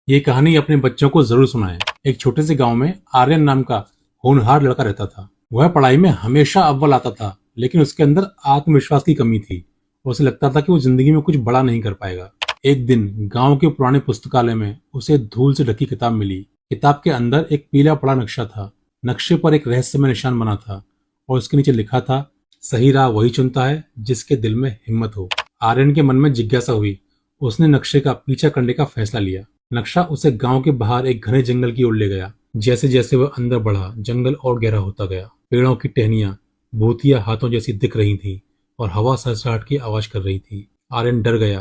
ये कहानी अपने बच्चों को जरूर सुनाएं। एक छोटे से गांव में आर्यन नाम का होनहार लड़का रहता था। वह पढ़ाई में हमेशा अव्वल आता था, लेकिन उसके अंदर आत्मविश्वास की कमी थी। उसे लगता था कि वो जिंदगी में कुछ बड़ा नहीं कर पाएगा। एक दिन गांव के पुराने पुस्तकालय में उसे धूल से ढकी किताब मिली। किताब के अंदर एक पीला पड़ा नक्शा था। नक्शे पर एक रहस्यमय निशान बना था और उसके नीचे लिखा था, सही राह वही चुनता है जिसके दिल में हिम्मत हो। आर्यन के मन में जिज्ञासा हुई। उसने नक्शे का पीछा करने का फैसला लिया। नक्शा उसे गांव के बाहर एक घने जंगल की ओर ले गया। जैसे जैसे वह अंदर बढ़ा, जंगल और गहरा होता गया। पेड़ों की टहनियां भूतिया हाथों जैसी दिख रही थी और हवा सरसराहट की आवाज कर रही थी। आर्यन डर गया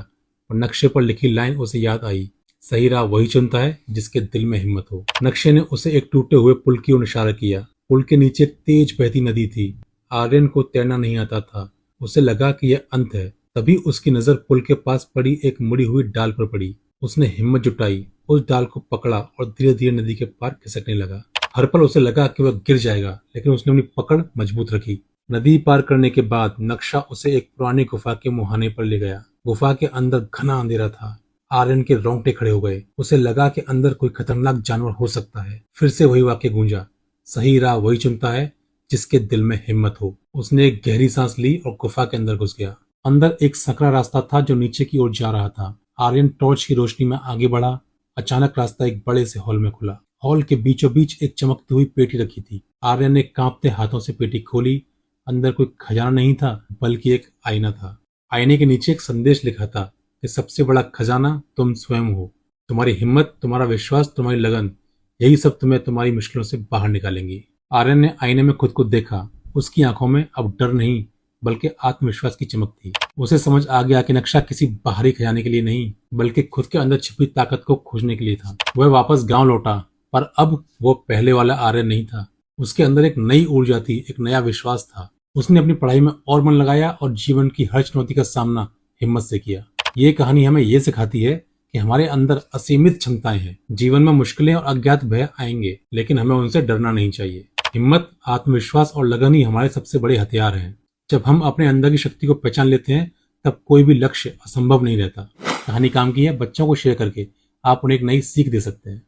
और नक्शे पर लिखी लाइन उसे याद आई, सही राह वही चुनता है जिसके दिल में हिम्मत हो। नक्शे ने उसे एक टूटे हुए पुल की ओर इशारा किया। पुल के नीचे तेज बहती नदी थी। आर्यन को तैरना नहीं आता था। उसे लगा कि यह अंत है। तभी उसकी नजर पुल के पास पड़ी एक मुड़ी हुई डाल पर पड़ी। उसने हिम्मत जुटाई, उस डाल को पकड़ा और धीरे धीरे नदी के पार खिसकने लगा। हर पल उसे लगा कि वह गिर जाएगा, लेकिन उसने अपनी पकड़ मजबूत रखी। नदी पार करने के बाद नक्शा उसे एक पुरानी गुफा के मुहाने पर ले गया। गुफा के अंदर घना अंधेरा था। आर्यन के रोंगटे खड़े हो गए। उसे लगा कि अंदर कोई खतरनाक जानवर हो सकता है। फिर से वही वाक्य गूंजा, सही राह वही चुनता है जिसके दिल में हिम्मत हो। उसने एक गहरी सांस ली और गुफा के अंदर घुस गया। अंदर एक सकरा रास्ता था जो नीचे की ओर जा रहा था। आर्यन टॉर्च की रोशनी में आगे बढ़ा। अचानक रास्ता एक बड़े से हॉल में खुला। हॉल के बीचों बीच एक चमकती हुई पेटी रखी थी। आर्यन ने कांपते हाथों से पेटी खोली। अंदर कोई खजाना नहीं था, बल्कि एक आईना था। आईने के नीचे एक संदेश लिखा था कि सबसे बड़ा खजाना तुम स्वयं हो। तुम्हारी हिम्मत, तुम्हारा विश्वास, तुम्हारी लगन, यही सब तुम्हें तुम्हारी मुश्किलों से बाहर निकालेंगी। आर्यन ने आईने में खुद को देखा। उसकी आंखों में अब डर नहीं, बल्कि आत्मविश्वास की चमक थी। उसे समझ आ गया कि नक्शा किसी बाहरी खजाने के लिए नहीं, बल्कि खुद के अंदर छिपी ताकत को खोजने के लिए था। वह वापस गांव लौटा, पर अब वो पहले वाला आर्यन नहीं था। उसके अंदर एक नई ऊर्जा थी, एक नया विश्वास था। उसने अपनी पढ़ाई में और मन लगाया और जीवन की हर चुनौती का सामना हिम्मत से किया। ये कहानी हमें ये सिखाती है कि हमारे अंदर असीमित क्षमताएं हैं। जीवन में मुश्किलें और अज्ञात भय आएंगे, लेकिन हमें उनसे डरना नहीं चाहिए। हिम्मत, आत्मविश्वास और लगन ही हमारे सबसे बड़े हथियार हैं। जब हम अपने अंदर की शक्ति को पहचान लेते हैं, तब कोई भी लक्ष्य असंभव नहीं रहता। कहानी काम की है। बच्चों को शेयर करके आप उन्हें एक नई सीख दे सकते हैं।